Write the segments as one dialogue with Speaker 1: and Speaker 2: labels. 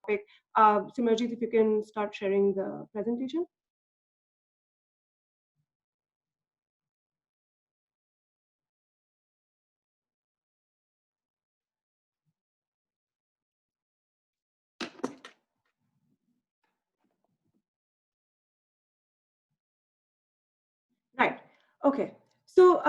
Speaker 1: topic. Simarjit, if you can start sharing the presentation. Right. Okay. So,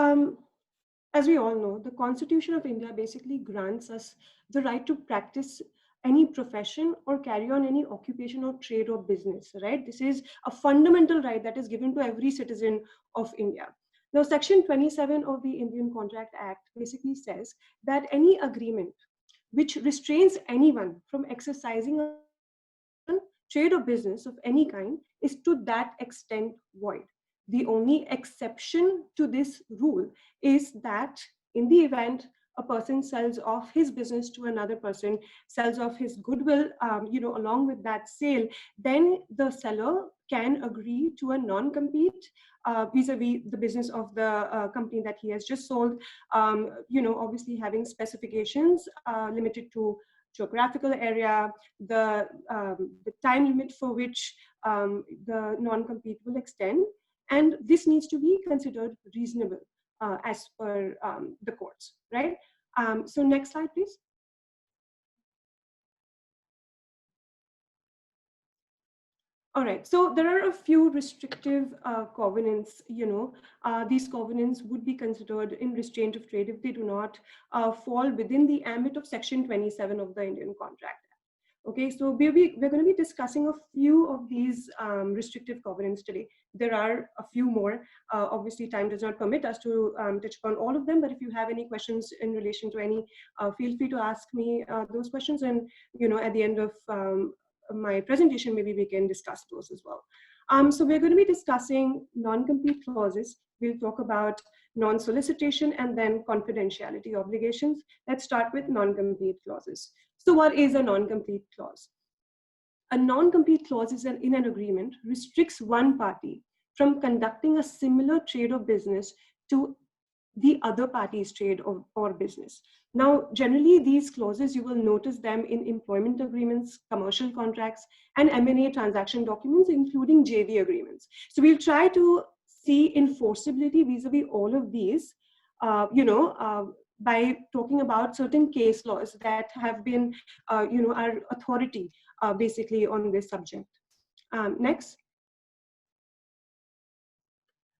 Speaker 1: as we all know, the Constitution of India basically grants us the right to practice any profession or carry on any occupation or trade or business, right? This is a fundamental right that is given to every citizen of India. Now, Section 27 of the Indian Contract Act basically says that any agreement which restrains anyone from exercising a profession, trade, or business of any kind is to that extent void. The only exception to this rule is that in the event a person sells off his business to another person, sells off his goodwill, along with that sale, then the seller can agree to a non-compete vis-a-vis the business of the company that he has just sold. Obviously having specifications limited to geographical area, the time limit for which the non-compete will extend, and this needs to be considered reasonable as per the courts, right? So next slide, please. All right, so there are a few restrictive covenants, these covenants would be considered in restraint of trade if they do not fall within the ambit of Section 27 of the Indian Contract Act. Okay, so we're going to be discussing a few of these restrictive covenants today. There are a few more. Obviously, time does not permit us to touch upon all of them, but if you have any questions in relation to any, feel free to ask me those questions, and at the end of my presentation, maybe we can discuss those as well. So we're going to be discussing non-compete clauses. We'll talk about non-solicitation and then confidentiality obligations. Let's start with non-compete clauses. So what is a non-compete clause? A non-compete clause is in an agreement restricts one party from conducting a similar trade or business to the other party's trade or business. Now, generally, these clauses, you will notice them in employment agreements, commercial contracts, and M&A transaction documents, including JV agreements. So we'll try to see enforceability vis-a-vis all of these, by talking about certain case laws that have been, our authority basically on this subject. Next.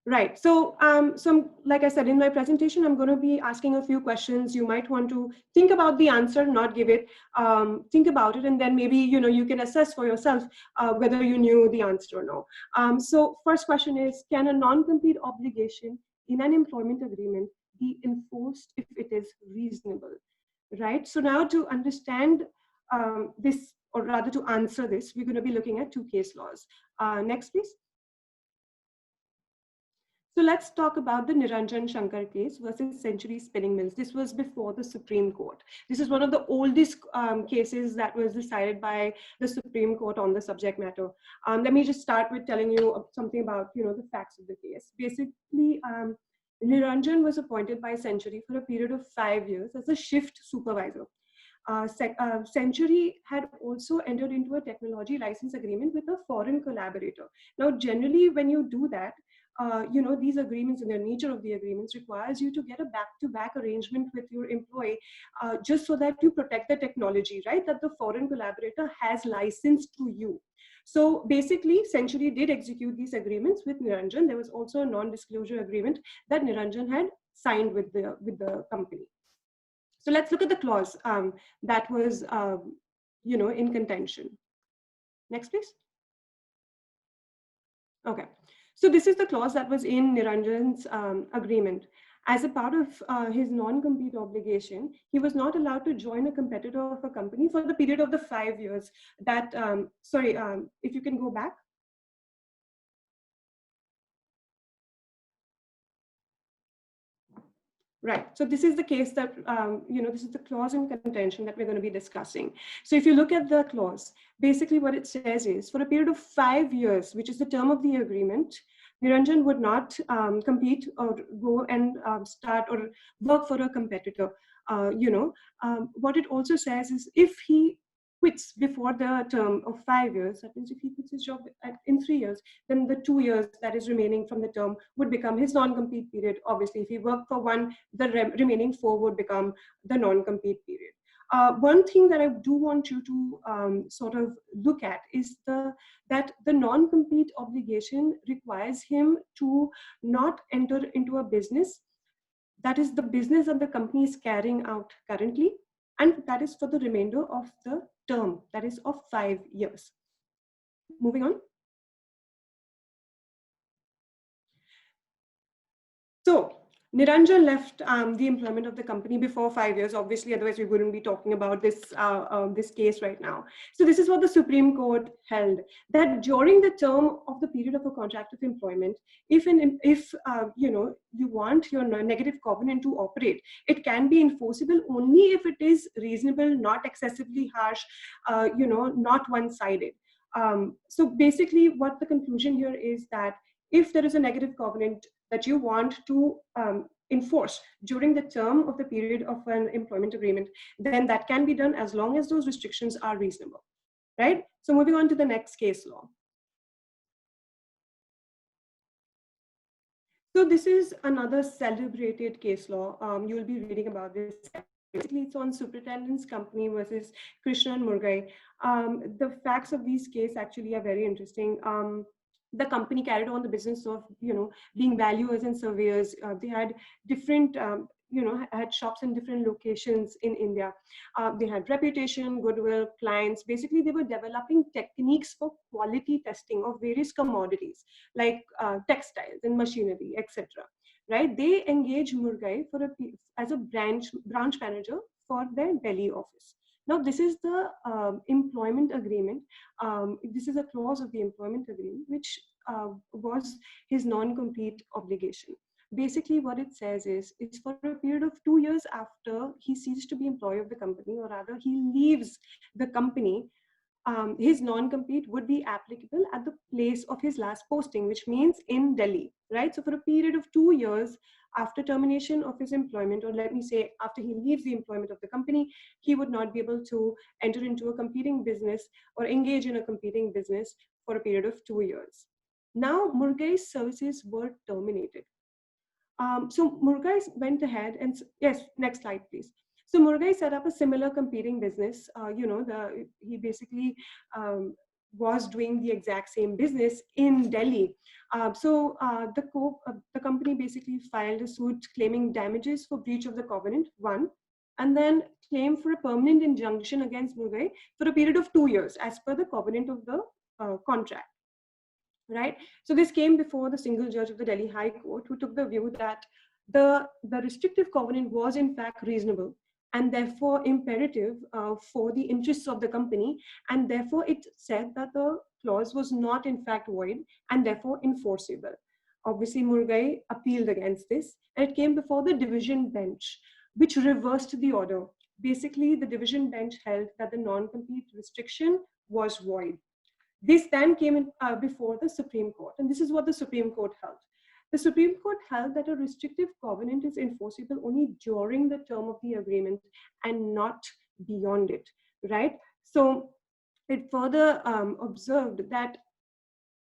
Speaker 1: Right. So, like I said in my presentation, I'm going to be asking a few questions. You might want to think about the answer, not give it. Think about it, and then maybe you can assess for yourself whether you knew the answer or no. So, first question is: can a non-compete obligation in an employment agreement be enforced if it is reasonable? Right. So now to understand this, or rather to answer this, we're going to be looking at two case laws. Next, please. So let's talk about the Niranjan Shankar case versus Century Spinning Mills. This was before the Supreme Court. This is one of the oldest cases that was decided by the Supreme Court on the subject matter. Let me just start with telling you something about the facts of the case. Basically, Niranjan was appointed by Century for a period of 5 years as a shift supervisor. Century had also entered into a technology license agreement with a foreign collaborator. Now, generally, when you do that, these agreements and the nature of the agreements requires you to get a back-to-back arrangement with your employee, just so that you protect the technology, right, that the foreign collaborator has licensed to you. So basically, Century did execute these agreements with Niranjan. There was also a non-disclosure agreement that Niranjan had signed with the company. So let's look at the clause that was, in contention. Next, please. Okay. So this is the clause that was in Niranjan's agreement. As a part of his non-compete obligation, he was not allowed to join a competitor of a company for the period of the 5 years that, if you can go back. Right. So this is the case that, this is the clause in contention that we're going to be discussing. So if you look at the clause, basically what it says is for a period of 5 years, which is the term of the agreement, Niranjan would not compete or go and start or work for a competitor. What it also says is if he quits before the term of 5 years, that means if he quits his job in 3 years, then the 2 years that is remaining from the term would become his non-compete period. Obviously, if he worked for one, the remaining 4 would become the non-compete period. One thing that I do want you to sort of look at is that the non-compete obligation requires him to not enter into a business that is the business that the company is carrying out currently, and that is for the remainder of the term, that is of 5 years. Moving on. So Niranjan left the employment of the company before 5 years, obviously, otherwise we wouldn't be talking about this case right now. So this is what the Supreme Court held, that during the term of the period of a contract of employment, if you want your negative covenant to operate, it can be enforceable only if it is reasonable, not excessively harsh, not one-sided. So basically what the conclusion here is that if there is a negative covenant that you want to enforce during the term of the period of an employment agreement, then that can be done as long as those restrictions are reasonable, right? So moving on to the next case law. So this is another celebrated case law. You'll be reading about this. Basically, it's on Superintendent's Company versus Krishna and Murgai. The facts of these cases actually are very interesting. The company carried on the business of being valuers and surveyors. They had different had shops in different locations in India. They had reputation, goodwill, clients. Basically, they were developing techniques for quality testing of various commodities like textiles and machinery, etc. Right? They engaged Murgai as a branch manager for their Delhi office. Now, this is the employment agreement. This is a clause of the employment agreement, which was his non-compete obligation. Basically, what it says is, it's for a period of 2 years after he ceased to be employee of the company, or rather he leaves the company, his non-compete would be applicable at the place of his last posting, which means in Delhi, right? So for a period of 2 years after termination of his employment, or let me say after he leaves the employment of the company, he would not be able to enter into a competing business or engage in a competing business for a period of 2 years. Now, Murgai's services were terminated. So Murgai went ahead and, yes, next slide, please. So Murgai set up a similar competing business. He basically was doing the exact same business in Delhi. The company basically filed a suit claiming damages for breach of the covenant, one, and then claimed for a permanent injunction against Murgai for a period of 2 years, as per the covenant of the contract. Right? So this came before the single judge of the Delhi High Court, who took the view that the restrictive covenant was in fact reasonable and therefore imperative for the interests of the company, and therefore it said that the clause was not in fact void and therefore enforceable. Obviously, Murgai appealed against this, and it came before the division bench, which reversed the order. Basically, the division bench held that the non-compete restriction was void. This then came in, before the Supreme Court, and this is what the Supreme Court held. The Supreme Court held that a restrictive covenant is enforceable only during the term of the agreement and not beyond it, right? So it further observed that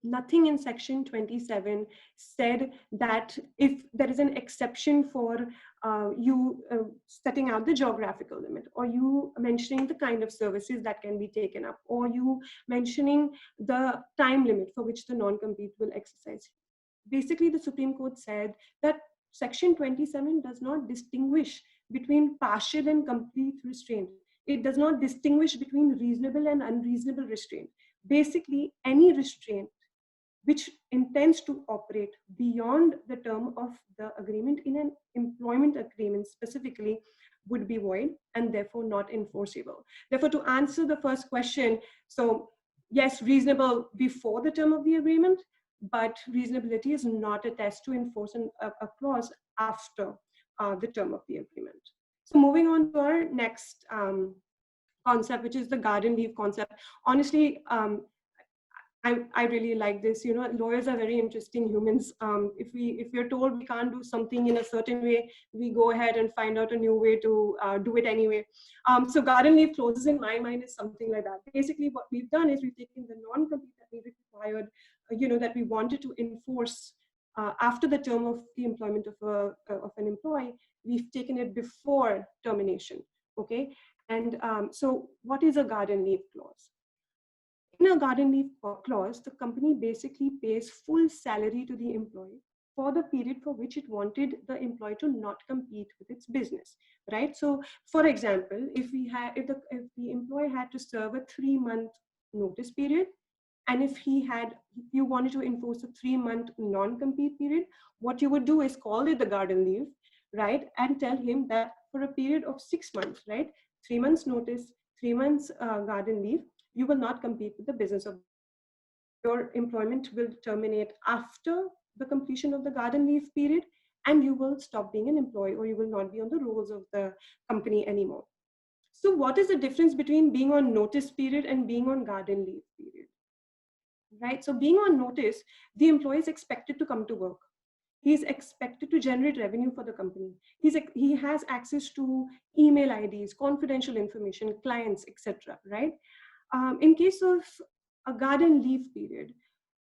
Speaker 1: nothing in section 27 said that if there is an exception for you setting out the geographical limit, or you mentioning the kind of services that can be taken up, or you mentioning the time limit for which the non-compete will exercise. Basically, the Supreme Court said that section 27 does not distinguish between partial and complete restraint. It does not distinguish between reasonable and unreasonable restraint. Basically, any restraint which intends to operate beyond the term of the agreement in an employment agreement specifically would be void and therefore not enforceable. Therefore, to answer the first question, so yes, reasonable before the term of the agreement, but reasonability is not a test to enforce a clause after the term of the agreement. So moving on to our next concept, which is the garden leave concept. Honestly, I really like this. You know, lawyers are very interesting humans. If we're told we can't do something in a certain way, we go ahead and find out a new way to do it anyway. So garden leave clauses in my mind is something like that. Basically, what we've done is we've taken the non-compete that we required, that we wanted to enforce after the term of the employment of an employee. We've taken it before termination. Okay, and so what is a garden leave clause? In a garden leave clause, the company basically pays full salary to the employee for the period for which it wanted the employee to not compete with its business, right? So, for example, if the employee had to serve a 3 month notice period, and if you wanted to enforce a 3 month non-compete period, what you would do is call it the garden leave, right? And tell him that for a period of 6 months, right? 3 months notice, 3 months garden leave, you will not compete with the business of the company. Your employment will terminate after the completion of the garden leave period, and you will stop being an employee, or you will not be on the rolls of the company anymore. So what is the difference between being on notice period and being on garden leave period? Right? So being on notice, the employee is expected to come to work. He is expected to generate revenue for the company. He has access to email IDs, confidential information, clients, etc. Right? In case of a garden leave period,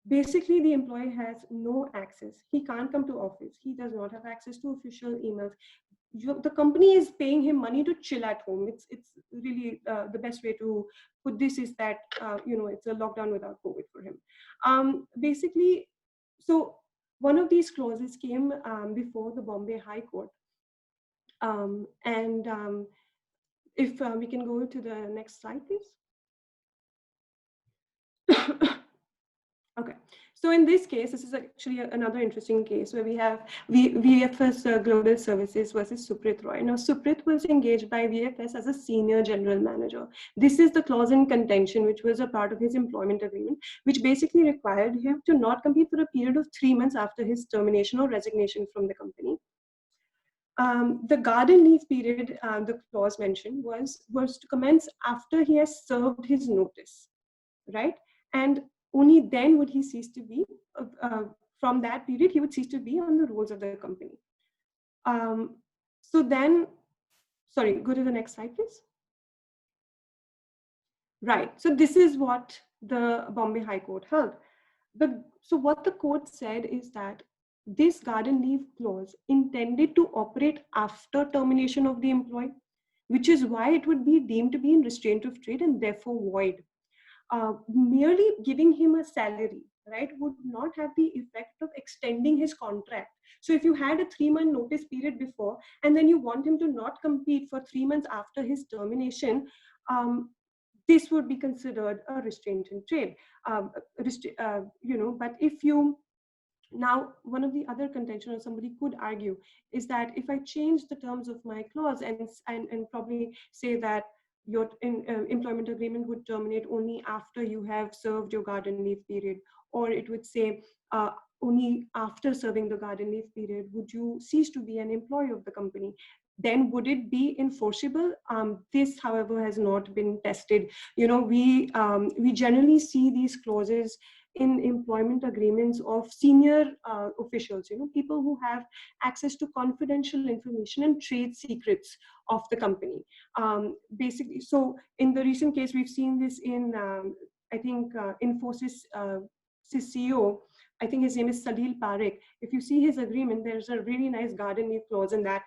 Speaker 1: basically the employee has no access. He can't come to office. He does not have access to official emails. The company is paying him money to chill at home. It's really the best way to put this is that it's a lockdown without COVID for him. Basically, so one of these clauses came before the Bombay High Court, and if we can go to the next slide, please. Okay, so in this case, this is actually another interesting case where we have VFS Global Services versus Suprit Roy. Now, Suprit was engaged by VFS as a senior general manager. This is the clause in contention, which was a part of his employment agreement, which basically required him to not compete for a period of 3 months after his termination or resignation from the company. The garden leave period, the clause mentioned, was to commence after he has served his notice, right? And only then would he cease to be, from that period, he would cease to be on the rolls of the company. So then, sorry, go to the next slide, please. Right, so this is what the Bombay High Court held. So what the court said is that this garden leave clause intended to operate after termination of the employee, which is why it would be deemed to be in restraint of trade and therefore void. Merely giving him a salary, right, would not have the effect of extending his contract. So if you had a 3-month notice period before, and then you want him to not compete for 3 months after his termination, this would be considered a restraint in trade. But if you now, one of the other contention, or somebody could argue, is that if I change the terms of my clause and probably say that your employment agreement would terminate only after you have served your garden leave period, or it would say only after serving the garden leave period would you cease to be an employee of the company, then would it be enforceable? This, however, has not been tested. We generally see these clauses in employment agreements of senior officials, people who have access to confidential information and trade secrets of the company. Basically, so in the recent case, we've seen this in, I think, Infosys CEO. I think his name is Salil Parekh. If you see his agreement, there's a really nice garden leave clause in that,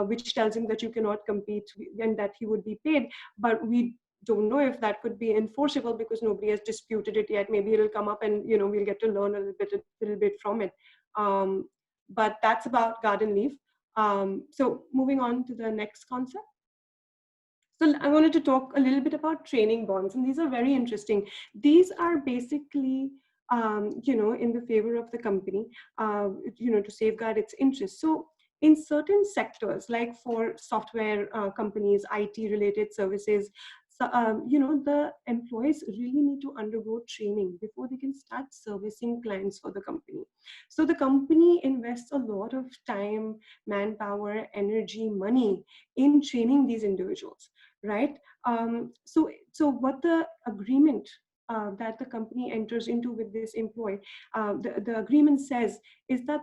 Speaker 1: which tells him that you cannot compete and that he would be paid. But we don't know if that could be enforceable because nobody has disputed it yet. Maybe it'll come up and we'll get to learn a little bit from it. But that's about garden leave. So moving on to the next concept. So I wanted to talk a little bit about training bonds, and these are very interesting. These are basically in the favor of the company, to safeguard its interests. So in certain sectors, like for software companies, IT related services, so, the employees really need to undergo training before they can start servicing clients for the company. So the company invests a lot of time, manpower, energy, money in training these individuals, right? So what the agreement that the company enters into with this employee, the agreement says is that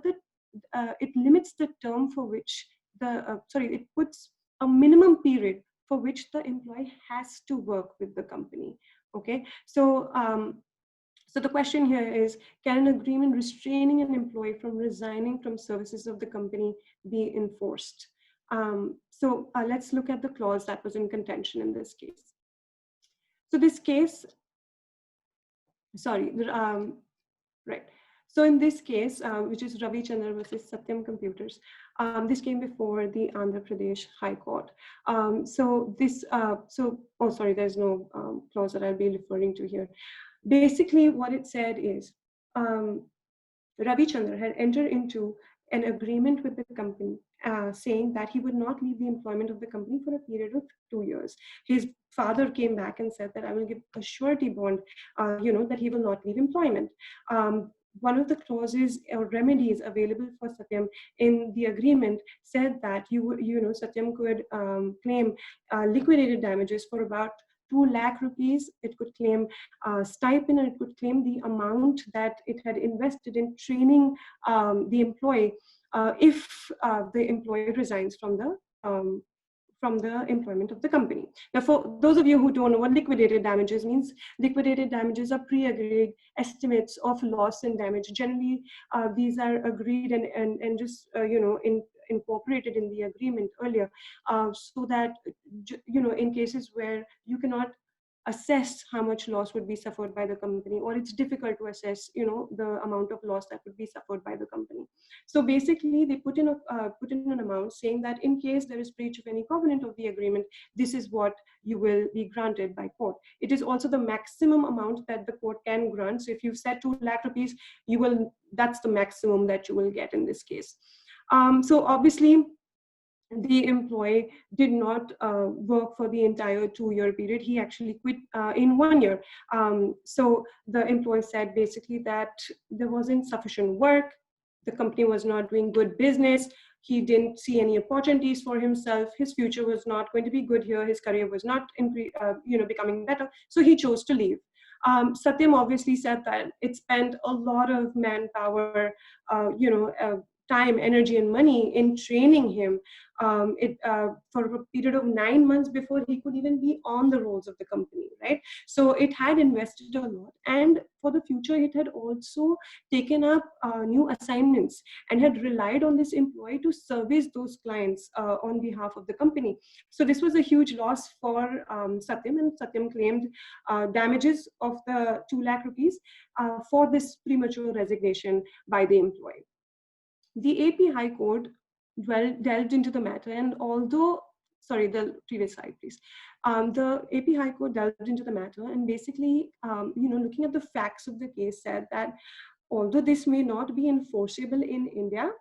Speaker 1: it limits the term for which it puts a minimum period for which the employee has to work with the company. Okay, so the question here is, can an agreement restraining an employee from resigning from services of the company be enforced? Let's look at the clause that was in contention in this case. So this case, sorry, right. So in this case, which is Ravi Chandra versus Satyam Computers, this came before the Andhra Pradesh High Court. There's no clause that I'll be referring to here. Basically, what it said is, Ravi Chandra had entered into an agreement with the company saying that he would not leave the employment of the company for a period of 2 years. His father came back and said that I will give a surety bond, that he will not leave employment. One of the clauses or remedies available for Satyam in the agreement said that Satyam could claim liquidated damages for about 2 lakh rupees. It could claim stipend, and it could claim the amount that it had invested in training the employee if the employee resigns from the employment of the company. Now, for those of you who don't know what liquidated damages means, liquidated damages are pre-agreed estimates of loss and damage. Generally, these are agreed and just incorporated in the agreement earlier, so that in cases where you cannot assess how much loss would be suffered by the company, or it's difficult to assess the amount of loss that would be suffered by the company. So basically they put in an amount saying that in case there is breach of any covenant of the agreement, this is what you will be granted by court. It is also the maximum amount that the court can grant. So if you've said 2 lakh rupees, that's the maximum that you will get in this case. So obviously the employee did not work for the entire 2-year period. He actually quit in 1 year. So the employee said basically that there wasn't sufficient work, the company was not doing good business, he didn't see any opportunities for himself, his future was not going to be good here, his career was not becoming better, so he chose to leave. Satyam obviously said that it spent a lot of manpower, time, energy, and money in training him for a period of 9 months before he could even be on the rolls of the company, right? So it had invested a lot, and for the future, it had also taken up new assignments and had relied on this employee to service those clients on behalf of the company. So this was a huge loss for Satyam, and Satyam claimed damages of the 2 lakh rupees for this premature resignation by the employee. The AP High Court delved into the matter, and the previous slide, please. The AP High Court delved into the matter, and basically, looking at the facts of the case, said that although this may not be enforceable in India,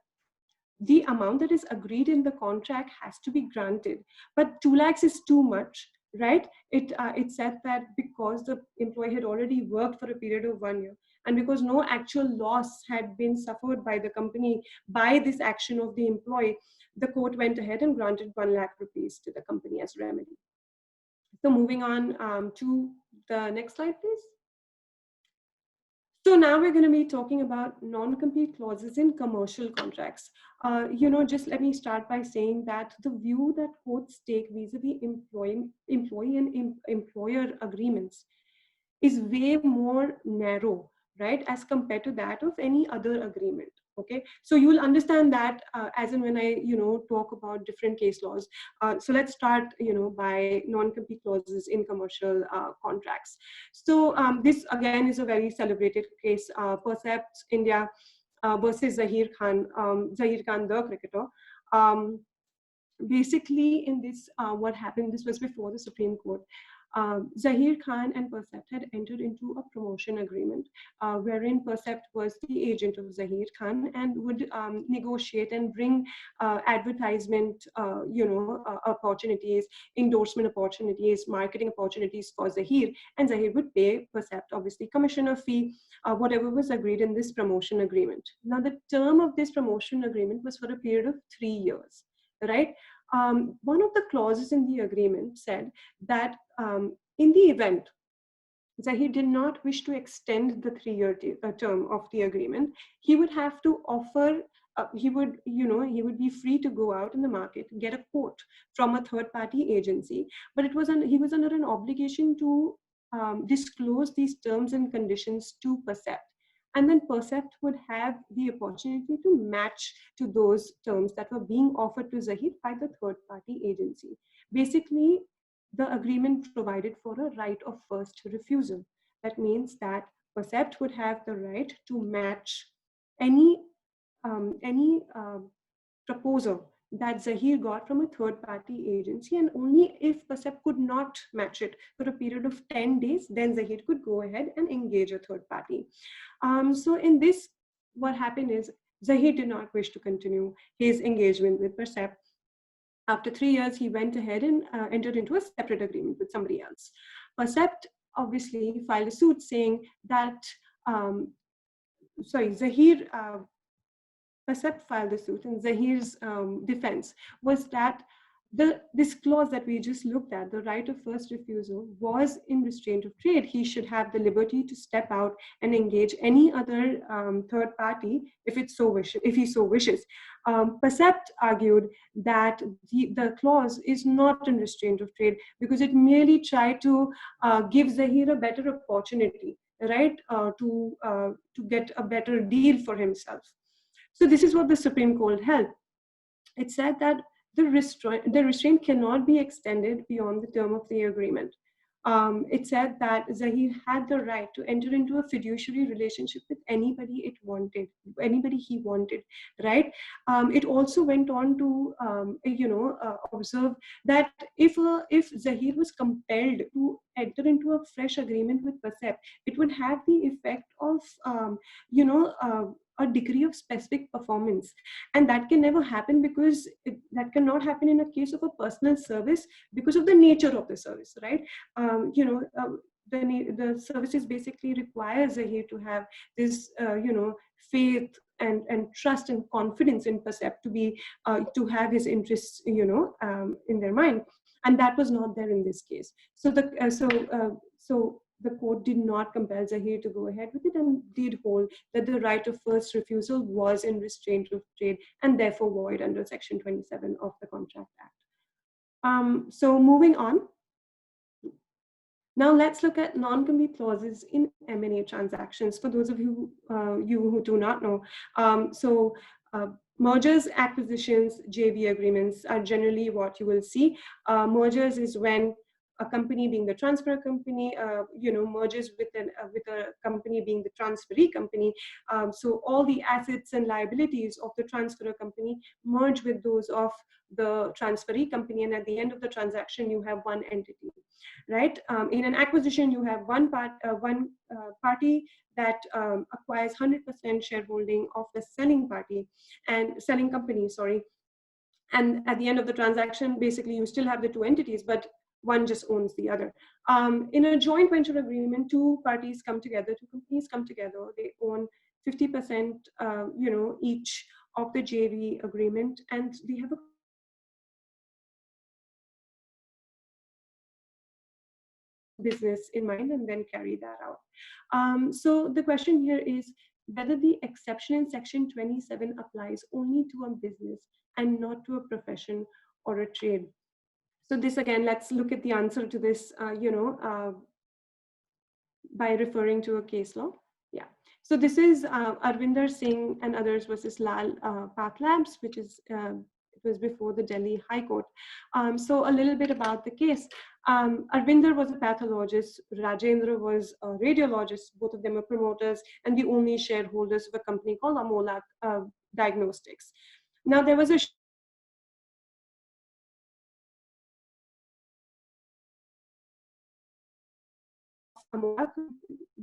Speaker 1: the amount that is agreed in the contract has to be granted. But 2 lakhs is too much, right? It said that because the employee had already worked for a period of 1 year, and because no actual loss had been suffered by the company by this action of the employee, the court went ahead and granted 1 lakh rupees to the company as remedy. So moving on to the next slide, please. So now we're going to be talking about non-compete clauses in commercial contracts. Just let me start by saying that the view that courts take vis-a-vis employee and employer agreements is way more narrow, right, as compared to that of any other agreement. Okay, so you will understand that as and when I talk about different case laws. So let's start by non-compete clauses in commercial contracts. So this again is a very celebrated case, Percept India versus Zahir Khan the cricketer. Basically in this, what happened, this was before the Supreme Court. Zahir Khan and Percept had entered into a promotion agreement wherein Percept was the agent of Zahir Khan and would negotiate and bring advertisement, opportunities, endorsement opportunities, marketing opportunities for Zahir, and Zahir would pay Percept, obviously, commissioner fee, whatever was agreed in this promotion agreement. Now, the term of this promotion agreement was for a period of 3 years, right? One of the clauses in the agreement said that in the event Zahir did not wish to extend the 3-year term of the agreement, he would have to offer. He would be free to go out in the market, get a quote from a third-party agency, but he was under an obligation to disclose these terms and conditions to Percept, and then Percept would have the opportunity to match to those terms that were being offered to Zahir by the third-party agency. Basically, the agreement provided for a right of first refusal. That means that Percept would have the right to match any proposal that Zahir got from a third party agency, and only if Percept could not match it for a period of 10 days, then Zahir could go ahead and engage a third party. So, in this, what happened is Zahir did not wish to continue his engagement with Percept. After 3 years, he went ahead and entered into a separate agreement with somebody else. Percept obviously filed a suit saying that, Zahir Percept filed the suit, and Zahir's defense was that this clause that we just looked at, the right of first refusal, was in restraint of trade. He should have the liberty to step out and engage any other third party if he so wishes. Percept argued that the clause is not in restraint of trade because it merely tried to give Zahir a better opportunity, right, to get a better deal for himself. So this is what the Supreme Court held. It said that the restraint cannot be extended beyond the term of the agreement. It said that Zahir had the right to enter into a fiduciary relationship with anybody he wanted, right? It also went on to, observe that if Zahir was compelled to enter into a fresh agreement with Percept, it would have the effect of, a degree of specific performance, and that can never happen because that cannot happen in a case of a personal service because of the nature of the service, right? The services basically require Zahir to have this, faith and trust and confidence in Percept to have his interests, in their mind, and that was not there in this case. So the court did not compel Zahir to go ahead with it and did hold that the right of first refusal was in restraint of trade and therefore void under Section 27 of the Contract Act. So moving on. Now let's look at non-compete clauses in M&A transactions. For those of you who do not know, mergers, acquisitions, JV agreements are generally what you will see. Mergers is when a company being the transfer company, merges with a company being the transferee company. So all the assets and liabilities of the transferor company merge with those of the transferee company, and at the end of the transaction, you have one entity, right? In an acquisition, you have one party that acquires 100% shareholding of the selling company, sorry. And at the end of the transaction, basically, you still have the two entities, but one just owns the other. In a joint venture agreement, two companies come together, they own 50%, each of the JV agreement, and they have a business in mind and then carry that out. So the question here is whether the exception in Section 27 applies only to a business and not to a profession or a trade. So this again, let's look at the answer to this, by referring to a case law. Yeah. So this is Arvinder Singh and others versus Lal PathLabs, which is it was before the Delhi High Court. So a little bit about the case. Arvinder was a pathologist, Rajendra was a radiologist, both of them are promoters and the only shareholders of a company called Amolak Diagnostics. Now there was a Amolak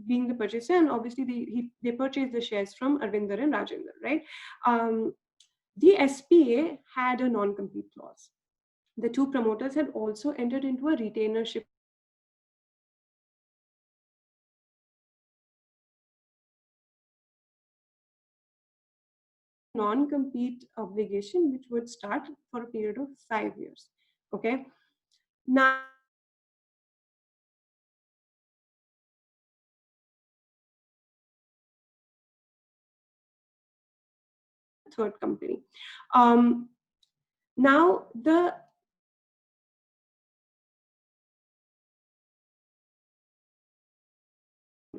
Speaker 1: being the purchaser, and obviously they purchased the shares from Arvinder and Rajendra, right? The SPA had a non-compete clause. The two promoters had also entered into a retainership non-compete obligation, which would start for a period of 5 years. Okay. Now third company. Um, Now, the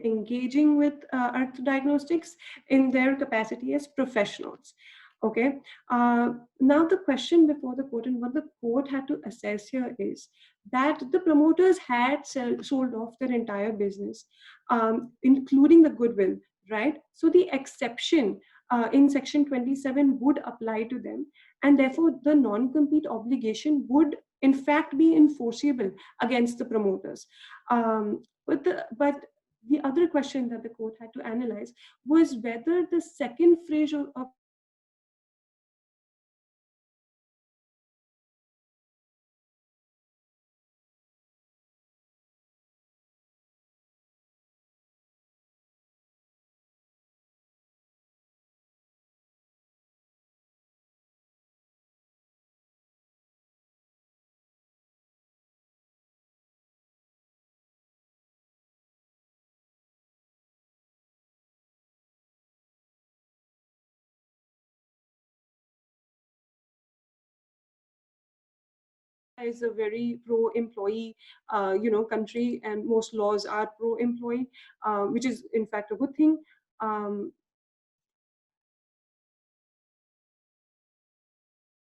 Speaker 1: engaging with Earth Diagnostics in their capacity as professionals. Okay. Now the question before the court and what the court had to assess here is that the promoters had sold off their entire business, including the goodwill, right? So the exception in Section 27 would apply to them, and therefore the non-compete obligation would in fact be enforceable against the promoters. But the other question that the court had to analyze was whether the second phrase of is a very pro-employee, country, and most laws are pro-employee, which is in fact a good thing. Um,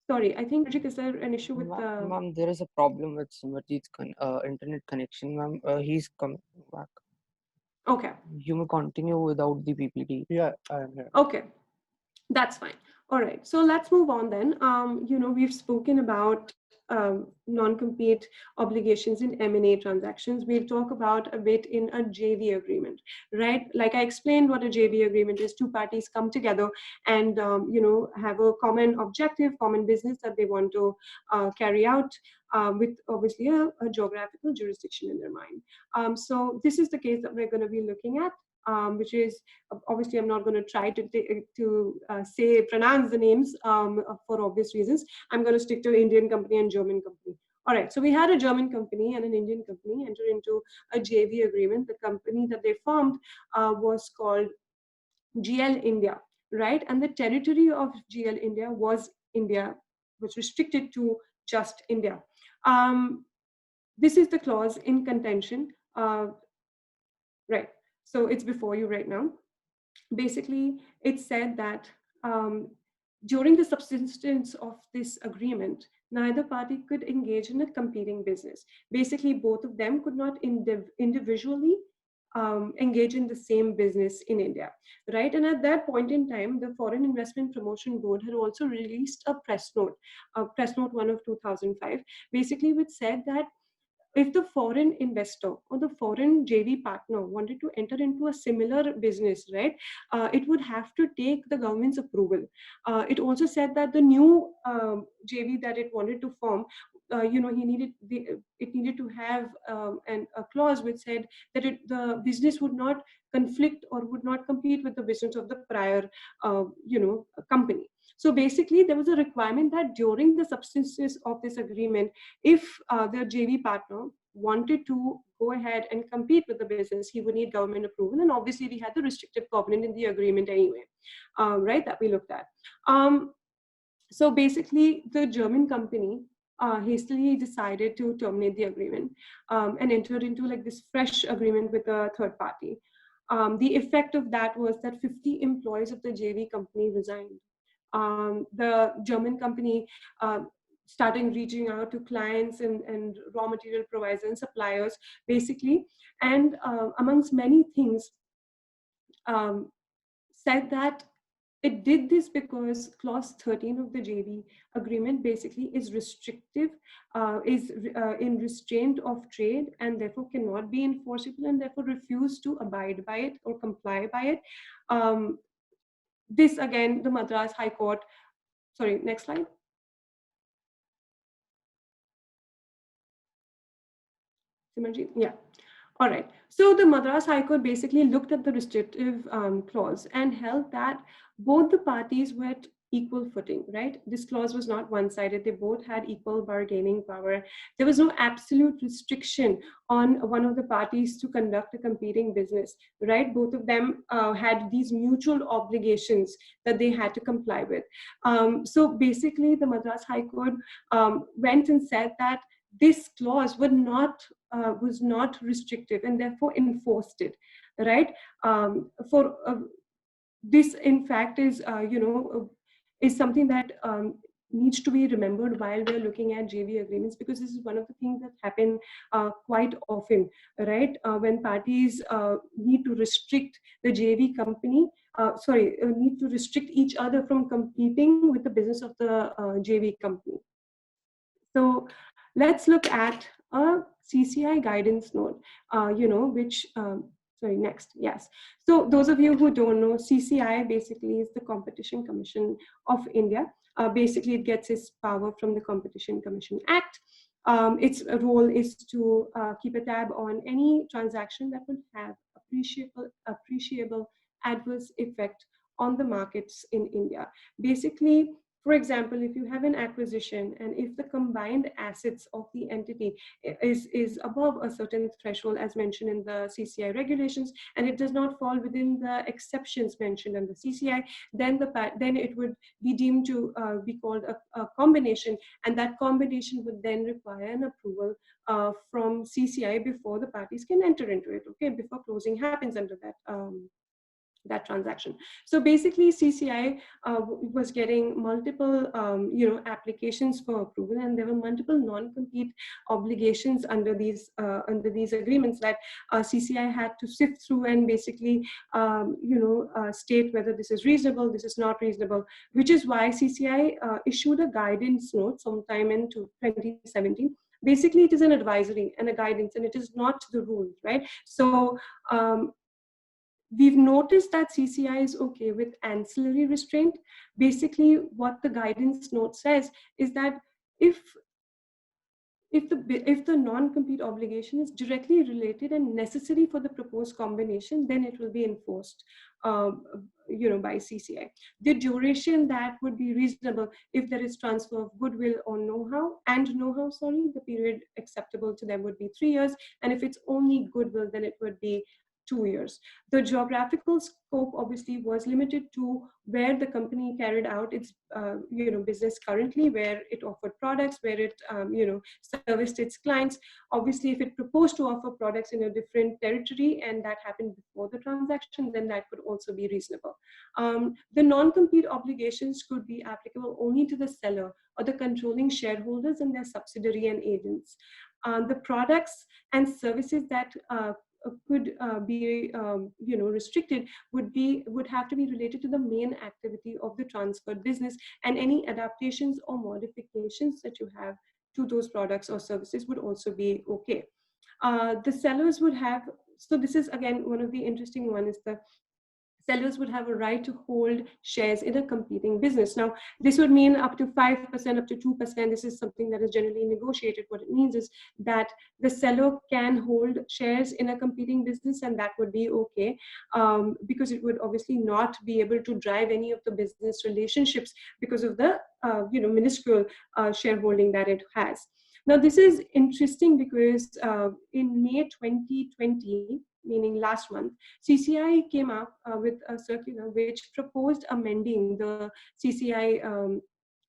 Speaker 1: Sorry, I think Rajik, is there an issue with the?
Speaker 2: Ma'am, there is a problem with Simratjeet's internet connection, ma'am. He's coming back.
Speaker 1: Okay.
Speaker 2: You may continue without the PPT.
Speaker 3: Yeah, I am here.
Speaker 1: Okay. That's fine. All right. So let's move on then. We've spoken about non-compete obligations in M&A transactions. We'll talk about a bit in a JV agreement, right? Like I explained what a JV agreement is. Two parties come together and, have a common objective, common business that they want to carry out with obviously a geographical jurisdiction in their mind. So this is the case that we're going to be looking at. Which is obviously I'm not going to try to pronounce the names for obvious reasons. I'm going to stick to Indian company and German company. All right, so we had a German company and an Indian company enter into a JV agreement. The company that they formed was called GL India, right? And the territory of GL India was India, was restricted to just India. This is the clause in contention, right? So it's before you right now. Basically, it said that during the subsistence of this agreement, neither party could engage in a competing business. Basically, both of them could not individually engage in the same business in India, right? And at that point in time, the Foreign Investment Promotion Board had also released a press note, Press Note 1 of 2005, basically, which said that if the foreign investor or the foreign JV partner wanted to enter into a similar business, right, it would have to take the government's approval. It also said that the new JV that it wanted to form, it needed to have a clause which said that the business would not conflict or would not compete with the business of the prior, company. So basically, there was a requirement that during the substances of this agreement, if the JV partner wanted to go ahead and compete with the business, he would need government approval. And obviously, we had the restrictive covenant in the agreement anyway, right, that we looked at. So basically, the German company hastily decided to terminate the agreement and entered into like this fresh agreement with a third party. The effect of that was that 50 employees of the JV company resigned. The German company starting reaching out to clients and raw material providers and suppliers, basically, and amongst many things, um, said that it did this because clause 13 of the JV agreement basically is restrictive, is in restraint of trade, and therefore cannot be enforceable, and therefore refuse to abide by it or comply by it. This again, the Madras High Court, sorry, next slide. Simarji, yeah. All right. So the Madras High Court basically looked at the restrictive clause and held that both the parties were equal footing, right? This clause was not one-sided. They both had equal bargaining power. There was no absolute restriction on one of the parties to conduct a competing business, right? Both of them had these mutual obligations that they had to comply with. So basically, the Madras High Court went and said that this clause was not restrictive and therefore enforced it, right? For This, in fact, is something that needs to be remembered while we're looking at JV agreements, because this is one of the things that happen quite often, right? When parties need to restrict the JV company, need to restrict each other from competing with the business of the JV company. So let's look at a CCI guidance note, next, yes. So those of you who don't know, CCI basically is the Competition Commission of India. Basically, it gets its power from the Competition Commission Act. Its role is to keep a tab on any transaction that will have appreciable adverse effect on the markets in India. Basically, for example, if you have an acquisition and if the combined assets of the entity is above a certain threshold as mentioned in the CCI regulations, and it does not fall within the exceptions mentioned in the CCI, then it would be deemed to be called a combination, and that combination would then require an approval from CCI before the parties can enter into it, okay, before closing happens under that transaction. So basically, CCI was getting multiple, applications for approval, and there were multiple non-compete obligations under these agreements that CCI had to sift through and basically, state whether this is reasonable, this is not reasonable, which is why CCI issued a guidance note sometime in 2017. Basically, it is an advisory and a guidance, and it is not the rule, right? So we've noticed that CCI is okay with ancillary restraint. Basically, what the guidance note says is that if the non-compete obligation is directly related and necessary for the proposed combination, then it will be enforced, by CCI. The duration that would be reasonable if there is transfer of goodwill or know-how, the period acceptable to them would be 3 years, and if it's only goodwill, then it would be 2 years. The geographical scope obviously was limited to where the company carried out its business currently, where it offered products, where it serviced its clients. Obviously, if it proposed to offer products in a different territory and that happened before the transaction, then that could also be reasonable. The non-compete obligations could be applicable only to the seller or the controlling shareholders and their subsidiary and agents. The products and services that could be restricted would have to be related to the main activity of the transferred business, and any adaptations or modifications that you have to those products or services would also be okay. The sellers would have, so this is again one of the interesting one, is the sellers would have a right to hold shares in a competing business. Now, this would mean up to 5%, up to 2%. This is something that is generally negotiated. What it means is that the seller can hold shares in a competing business, and that would be okay, because it would obviously not be able to drive any of the business relationships because of the minuscule shareholding that it has. Now, this is interesting because in May 2020, meaning last month, CCI came up with a circular which proposed amending the CCI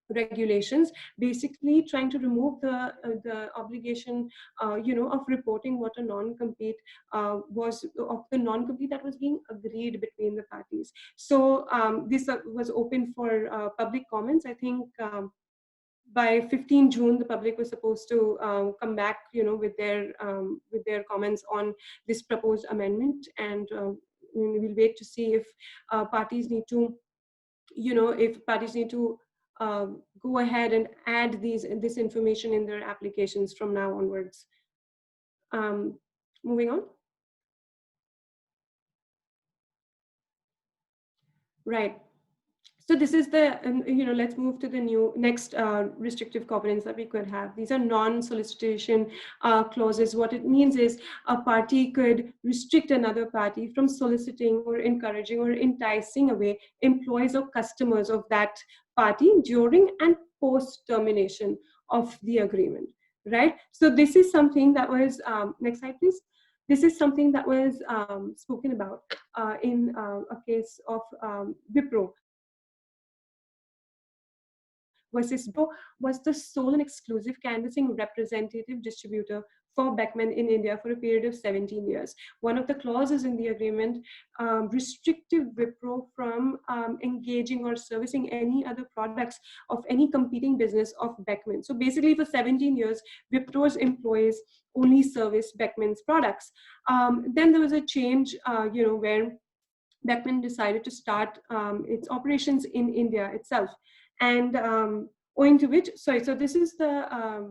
Speaker 1: regulations, basically trying to remove the obligation, of reporting what a non-compete was, of the non-compete that was being agreed between the parties. So this was open for public comments. I think by 15 June, the public was supposed to come back, with their comments on this proposed amendment, and we'll wait to see if parties need to, go ahead and add this information in their applications from now onwards. Moving on. Right. So this is the, let's move to the next restrictive covenants that we could have. These are non-solicitation clauses. What it means is a party could restrict another party from soliciting or encouraging or enticing away employees or customers of that party during and post termination of the agreement, right? So this is something that was, next slide please. This is something that was spoken about in a case of Wipro versus was the sole and exclusive canvassing representative distributor for Beckman in India for a period of 17 years. One of the clauses in the agreement restricted Wipro from engaging or servicing any other products of any competing business of Beckman. So basically for 17 years, Wipro's employees only service Beckman's products. Then there was a change, where Beckman decided to start its operations in India itself. And owing to which, so this is the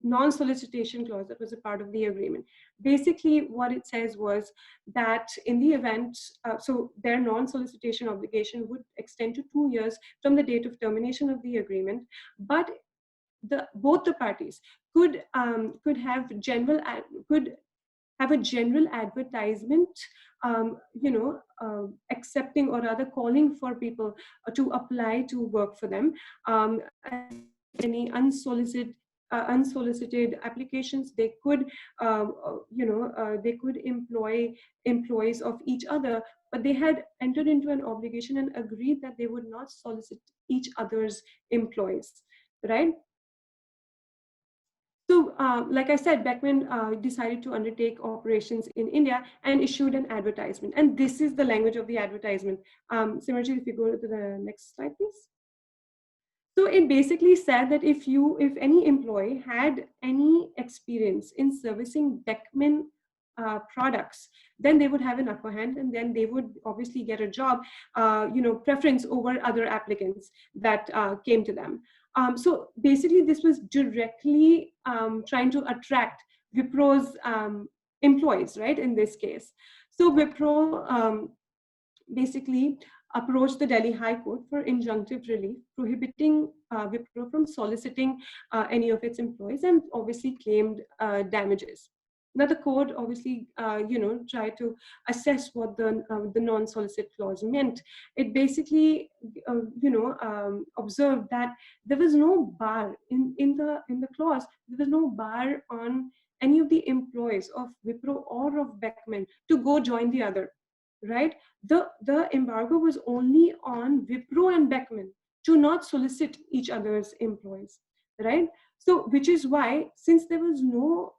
Speaker 1: non-solicitation clause that was a part of the agreement. Basically, what it says was that in the event, so their non-solicitation obligation would extend to 2 years from the date of termination of the agreement, but both the parties could have a general advertisement, accepting or rather calling for people to apply to work for them. Any unsolicited applications, they could, they could employ employees of each other, but they had entered into an obligation and agreed that they would not solicit each other's employees, right? So, like I said, Beckman decided to undertake operations in India and issued an advertisement. And this is the language of the advertisement. Simarjit, if you go to the next slide, please. So it basically said that if any employee had any experience in servicing Beckman products, then they would have an upper hand, and then they would obviously get a job, preference over other applicants that came to them. So basically, this was directly trying to attract Wipro's employees, right? In this case, so Wipro basically approached the Delhi High Court for injunctive relief, prohibiting Wipro from soliciting any of its employees, and obviously claimed damages. Now the court obviously, tried to assess what the non-solicit clause meant. It basically, observed that there was no bar in the clause. There was no bar on any of the employees of Wipro or of Beckman to go join the other, right? The embargo was only on Wipro and Beckman to not solicit each other's employees, right? So, which is why, since there was no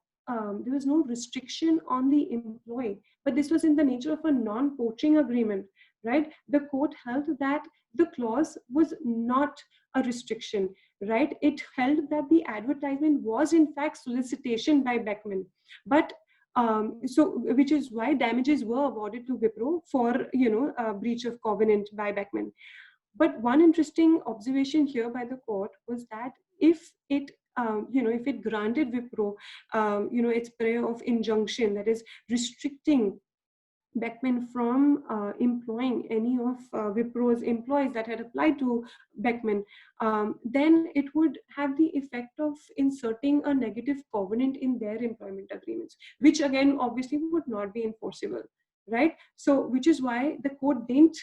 Speaker 1: restriction on the employee, but this was in the nature of a non-poaching agreement, right? The court held that the clause was not a restriction, right? It held that the advertisement was in fact solicitation by Beckman, but which is why damages were awarded to Wipro for breach of covenant by Beckman. But one interesting observation here by the court was that if it if it granted Wipro its prayer of injunction, that is restricting Beckman from employing any of Wipro's employees that had applied to Beckman, then it would have the effect of inserting a negative covenant in their employment agreements, which again obviously would not be enforceable, right? So, which is why the court didn't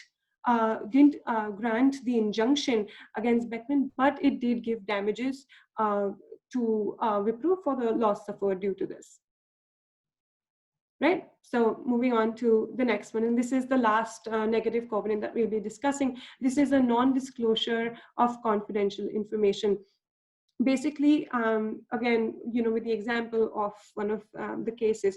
Speaker 1: grant the injunction against Beckman, but it did give damages to Wipro for the loss suffered due to this. Right? So moving on to the next one, and this is the last negative covenant that we'll be discussing. This is a non-disclosure of confidential information. Basically, again, with the example of one of the cases,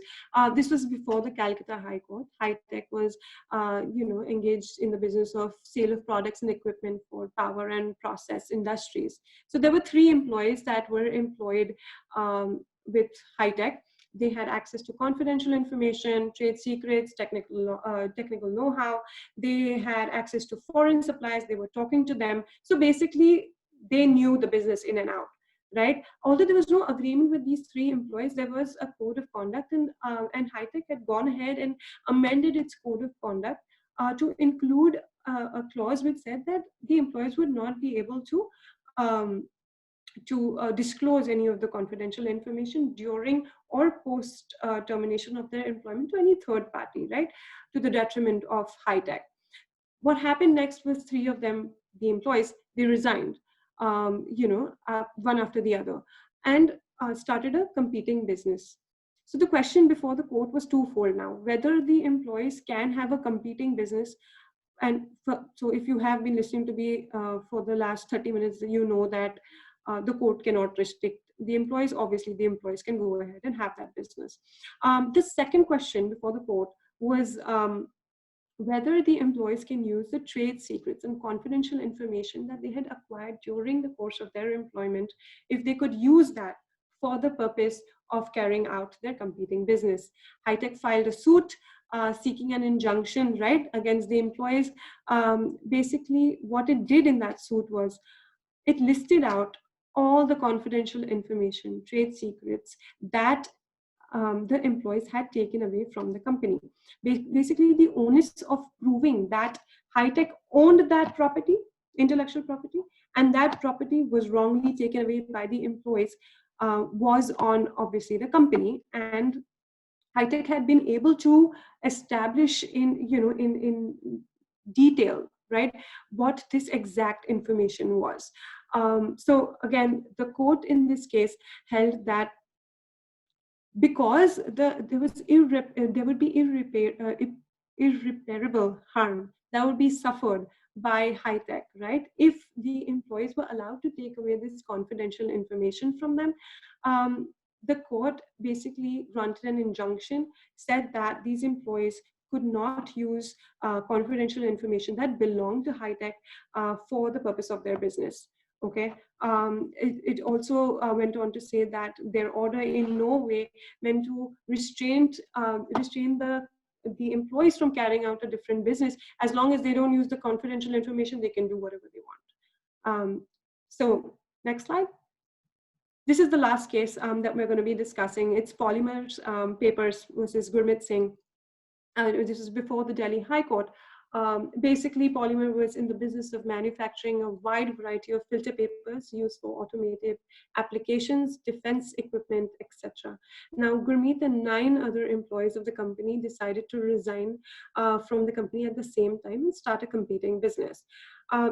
Speaker 1: this was before the Calcutta High Court. Hi-Tech was, engaged in the business of sale of products and equipment for power and process industries. So there were 3 employees that were employed with Hi-Tech. They had access to confidential information, trade secrets, technical know-how. They had access to foreign suppliers. They were talking to them. So basically, they knew the business in and out, right? Although there was no agreement with these 3 employees, there was a code of conduct, and Hi-Tech had gone ahead and amended its code of conduct to include a clause which said that the employees would not be able um, to disclose any of the confidential information during or post termination of their employment to any third party, right? To the detriment of high tech. What happened next was three of them, the employees, they resigned, one after the other, and started a competing business. So the question before the court was twofold now: whether the employees can have a competing business. And so if you have been listening to me for the last 30 minutes, you know that the court cannot restrict the employees. Obviously, the employees can go ahead and have that business. The second question before the court was whether the employees can use the trade secrets and confidential information that they had acquired during the course of their employment, if they could use that for the purpose of carrying out their competing business. Hi-Tech filed a suit seeking an injunction, right, against the employees. Basically, what it did in that suit was it listed out all the confidential information, trade secrets that the employees had taken away from the company. Basically, the onus of proving that Hi-Tech owned that property, intellectual property, and that property was wrongly taken away by the employees was on obviously the company. And Hi-Tech had been able to establish in detail, right, what this exact information was. So again, the court in this case held that because there would be irreparable harm that would be suffered by Hi-Tech, right? If the employees were allowed to take away this confidential information from them, the court basically granted an injunction, said that these employees could not use confidential information that belonged to Hi-Tech for the purpose of their business. Okay. It also went on to say that their order in no way meant to restrain the employees from carrying out a different business. As long as they don't use the confidential information, they can do whatever they want. So next slide. This is the last case that we're going to be discussing. It's Polymers Papers versus Gurmeet Singh. This is before the Delhi High Court. Basically, Polymer was in the business of manufacturing a wide variety of filter papers used for automotive applications, defense equipment, etc. Now, Gurmeet and 9 other employees of the company decided to resign from the company at the same time and start a competing business.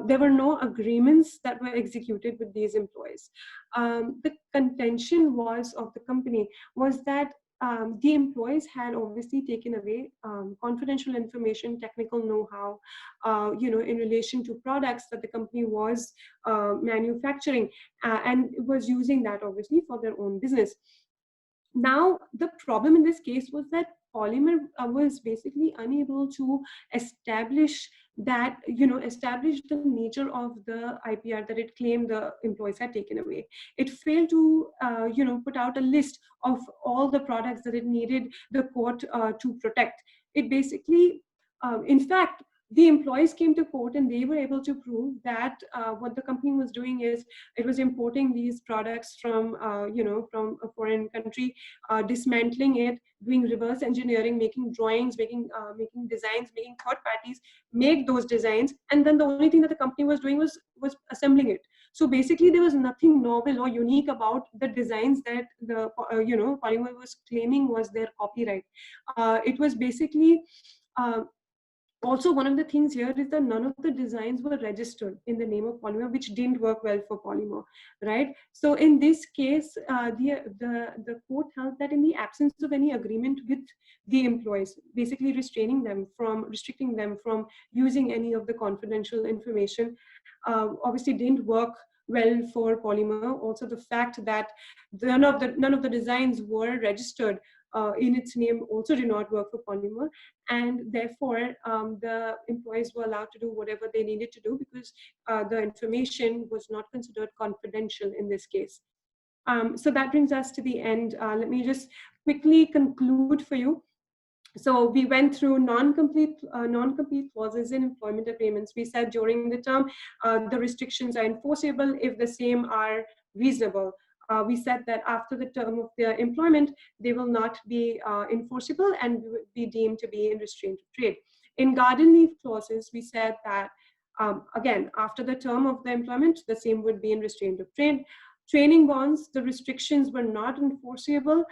Speaker 1: There were no agreements that were executed with these employees. The contention of the company was that the employees had obviously taken away confidential information, technical know-how, in relation to products that the company was manufacturing, and was using that obviously for their own business. Now, the problem in this case was that Polymer was basically unable to establish the nature of the IPR that it claimed the employees had taken away. It failed to, put out a list of all the products that it needed the court to protect. It basically, in fact, the employees came to court and they were able to prove that what the company was doing is it was importing these products from a foreign country, dismantling it, doing reverse engineering, making drawings, making designs, making third parties make those designs, and then the only thing that the company was doing was assembling it. So basically, there was nothing novel or unique about the designs that the Polymer was claiming was their copyright. It was basically also, one of the things here is that none of the designs were registered in the name of Polymer, which didn't work well for Polymer, right? So in this case, the court held that in the absence of any agreement with the employees, basically restricting them from using any of the confidential information, obviously didn't work well for Polymer. Also, the fact that none of the designs were registered in its name also did not work for Polymer, and therefore the employees were allowed to do whatever they needed to do because the information was not considered confidential in this case. So that brings us to the end. Let me just quickly conclude for you. So we went through non-compete clauses in employment agreements. We said during the term, the restrictions are enforceable if the same are reasonable. We said that after the term of their employment, they will not be enforceable and be deemed to be in restraint of trade. In garden leave clauses, we said that, again, after the term of the employment, the same would be in restraint of trade. Training bonds, the restrictions were not enforceable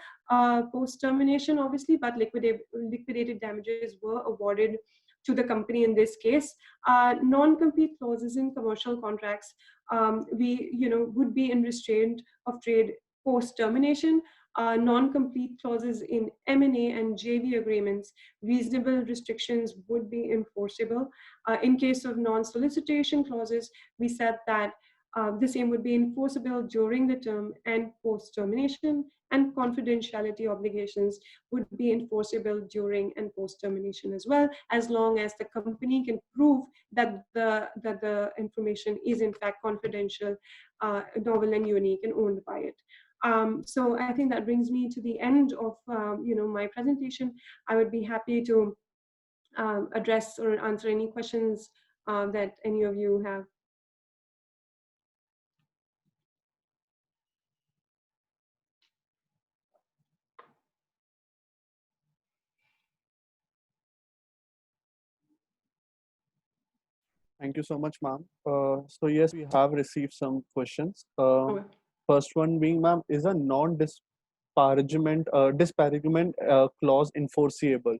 Speaker 1: post-termination, obviously, but liquidated damages were awarded to the company in this case. Non-compete clauses in commercial contracts, would be in restraint of trade post-termination. Non-compete clauses in M&A and JV agreements, reasonable restrictions would be enforceable. In case of non-solicitation clauses, we said that the same would be enforceable during the term and post-termination, and confidentiality obligations would be enforceable during and post-termination as well, as long as the company can prove that the information is in fact confidential, novel and unique and owned by it. So I think that brings me to the end of my presentation. I would be happy to address or answer any questions that any of you have.
Speaker 3: Thank you so much, ma'am. So yes, we have received some questions.
Speaker 1: Okay.
Speaker 3: First one being, ma'am, is a disparagement clause enforceable?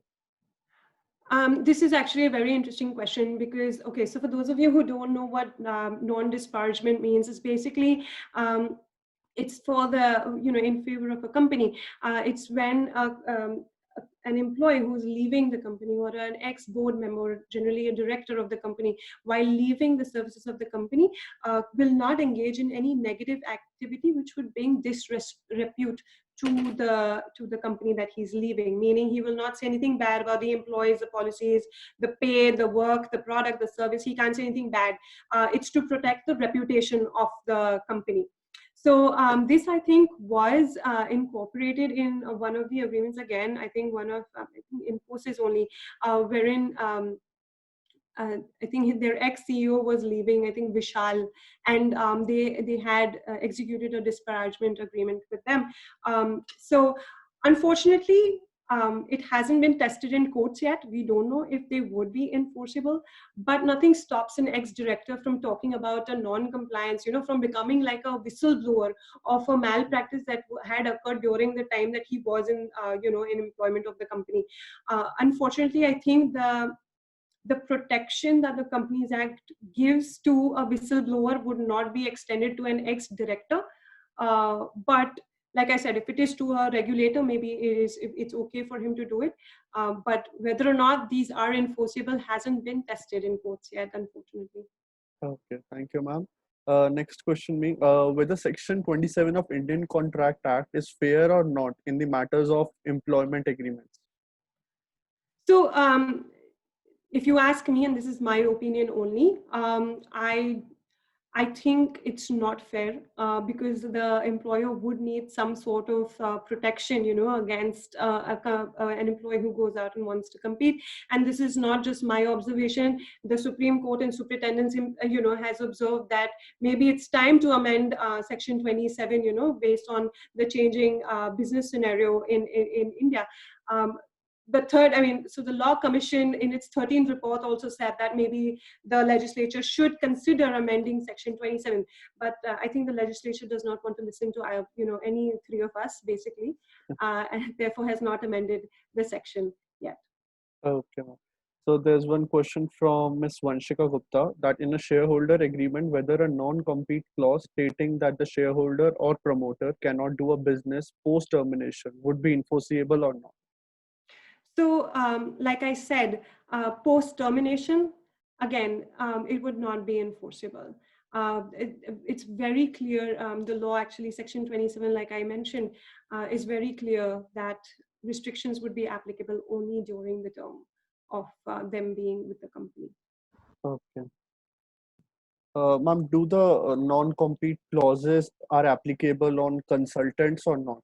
Speaker 1: This is actually a very interesting question because, okay, so for those of you who don't know what non-disparagement means, it's basically, it's for the, in favor of a company. It's when an employee who's leaving the company, or an ex-board member, generally a director of the company, while leaving the services of the company, will not engage in any negative activity which would bring disrepute to the company that he's leaving. Meaning he will not say anything bad about the employees, the policies, the pay, the work, the product, the service. He can't say anything bad. It's to protect the reputation of the company. So this, I think, was incorporated in one of the agreements. Again, I think one of I think Infosys only, wherein I think their ex-CEO was leaving, I think Vishal, and they had executed a disparagement agreement with them. So unfortunately, it hasn't been tested in courts yet. We don't know if they would be enforceable, but nothing stops an ex-director from talking about a non-compliance, from becoming like a whistleblower of a malpractice that had occurred during the time that he was in employment of the company. Unfortunately, I think the protection that the Companies Act gives to a whistleblower would not be extended to an ex-director. But like I said, if it is to a regulator, maybe it's okay for him to do it. But whether or not these are enforceable hasn't been tested in courts yet, unfortunately.
Speaker 3: Okay, thank you, ma'am. Next question being, whether Section 27 of Indian Contract Act is fair or not in the matters of employment agreements?
Speaker 1: So if you ask me, and this is my opinion only, I think it's not fair because the employer would need some sort of protection, against an employee who goes out and wants to compete. And this is not just my observation. The Supreme Court and Superintendents, has observed that maybe it's time to amend Section 27, based on the changing business scenario in India. So the Law Commission in its 13th report also said that maybe the legislature should consider amending Section 27. But I think the legislature does not want to listen to any three of us, basically, and therefore has not amended the section yet.
Speaker 3: Okay. So there's one question from Ms. Vanshika Gupta, that in a shareholder agreement, whether a non-compete clause stating that the shareholder or promoter cannot do a business post-termination would be enforceable or not?
Speaker 1: So, like I said, post-termination, again, it would not be enforceable. It's very clear, the law actually, Section 27, like I mentioned, is very clear that restrictions would be applicable only during the term of them being with the company.
Speaker 3: Okay. Ma'am, do the non-compete clauses are applicable on consultants or not?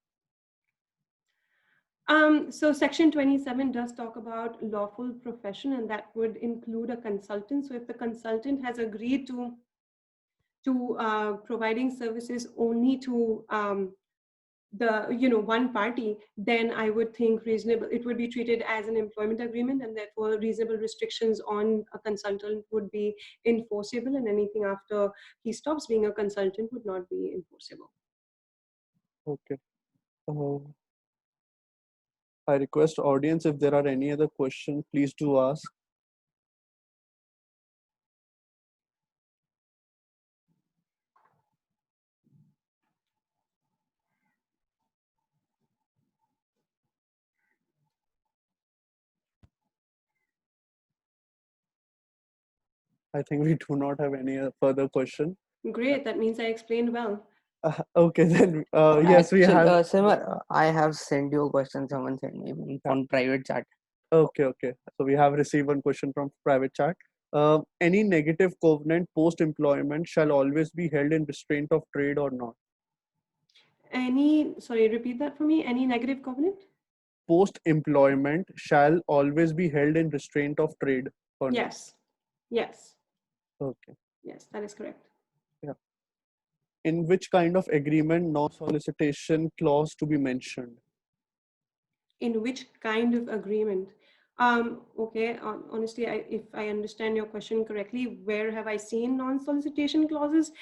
Speaker 1: So Section 27 does talk about lawful profession, and that would include a consultant. So if the consultant has agreed to providing services only to one party, then I would think it would be treated as an employment agreement, and therefore reasonable restrictions on a consultant would be enforceable, and anything after he stops being a consultant would not be enforceable.
Speaker 3: Okay. I request audience, if there are any other questions, please do ask. I think we do not have any further question.
Speaker 1: Great, that means I explained well.
Speaker 3: Okay, then yes, we
Speaker 2: Actually,
Speaker 3: have.
Speaker 2: Simar, I have sent you a question. Someone sent me on private chat.
Speaker 3: Okay. So we have received one question from private chat. Any negative covenant post-employment shall always be held in restraint of trade or not?
Speaker 1: Sorry, repeat that for me. Any negative covenant?
Speaker 3: Post-employment shall always be held in restraint of trade or not?
Speaker 1: Yes.
Speaker 3: Okay.
Speaker 1: Yes, that is correct.
Speaker 3: Yeah. In which kind of agreement non-solicitation clause to be mentioned?
Speaker 1: In which kind of agreement? Okay, honestly, if I understand your question correctly, where have I seen non-solicitation clauses?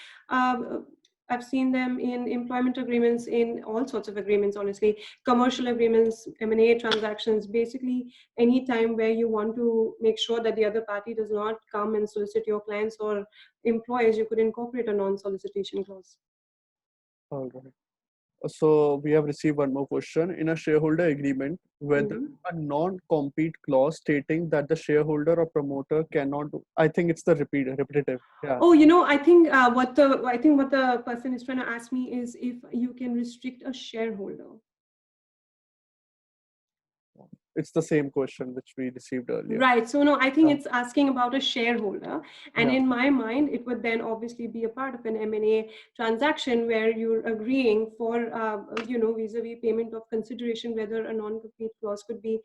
Speaker 1: I've seen them in employment agreements, in all sorts of agreements, honestly, commercial agreements, M&A transactions, basically any time where you want to make sure that the other party does not come and solicit your clients or employees, you could incorporate a non-solicitation clause.
Speaker 3: All right. So we have received one more question. In a shareholder agreement, whether a non-compete clause stating that the shareholder or promoter cannot do, I think it's the repetitive. Yeah.
Speaker 1: Oh, I think what the person is trying to ask me is if you can restrict a shareholder.
Speaker 3: It's the same question which we received earlier.
Speaker 1: Right. So no, I think it's asking about a shareholder. And
Speaker 3: Yeah.
Speaker 1: in my mind, it would then obviously be a part of an M&A transaction where you're agreeing for, vis-a-vis payment of consideration, whether a non-compete clause could be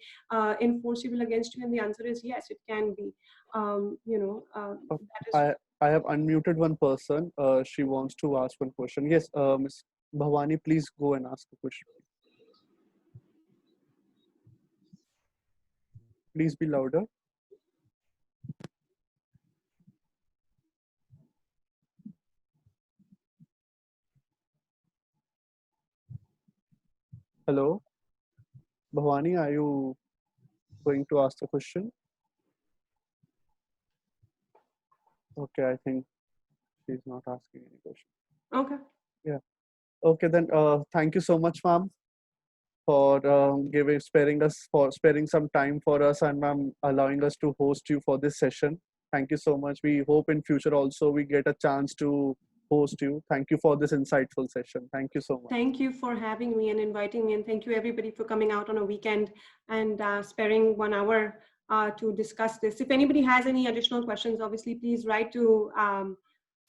Speaker 1: enforceable against you. And the answer is yes, it can be. That is.
Speaker 3: I have unmuted one person. She wants to ask one question. Yes, Ms. Bhavani, please go and ask the question. Please be louder. Hello, Bhavani, are you going to ask the question? Okay, I think she's not asking any question.
Speaker 1: Okay.
Speaker 3: Yeah. Okay, then thank you so much, ma'am, for sparing some time for us, and ma'am allowing us to host you for this session. Thank you so much. We hope in future also we get a chance to host you. Thank you for this insightful session. Thank you so much.
Speaker 1: Thank you for having me and inviting me, and thank you everybody for coming out on a weekend and sparing 1 hour to discuss this. If anybody has any additional questions, obviously please write to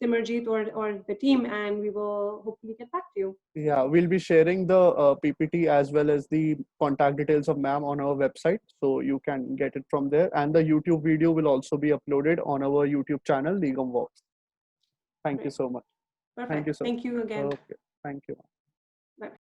Speaker 1: Simarjeet or the team, and we will hopefully get back to you.
Speaker 3: Yeah, we'll be sharing the PPT as well as the contact details of ma'am on our website, so you can get it from there. And the YouTube video will also be uploaded on our YouTube channel, Legum Works. Thank you so much.
Speaker 1: Perfect.
Speaker 3: Thank you so much.
Speaker 1: Thank you again.
Speaker 3: Okay. Thank you.
Speaker 1: Bye.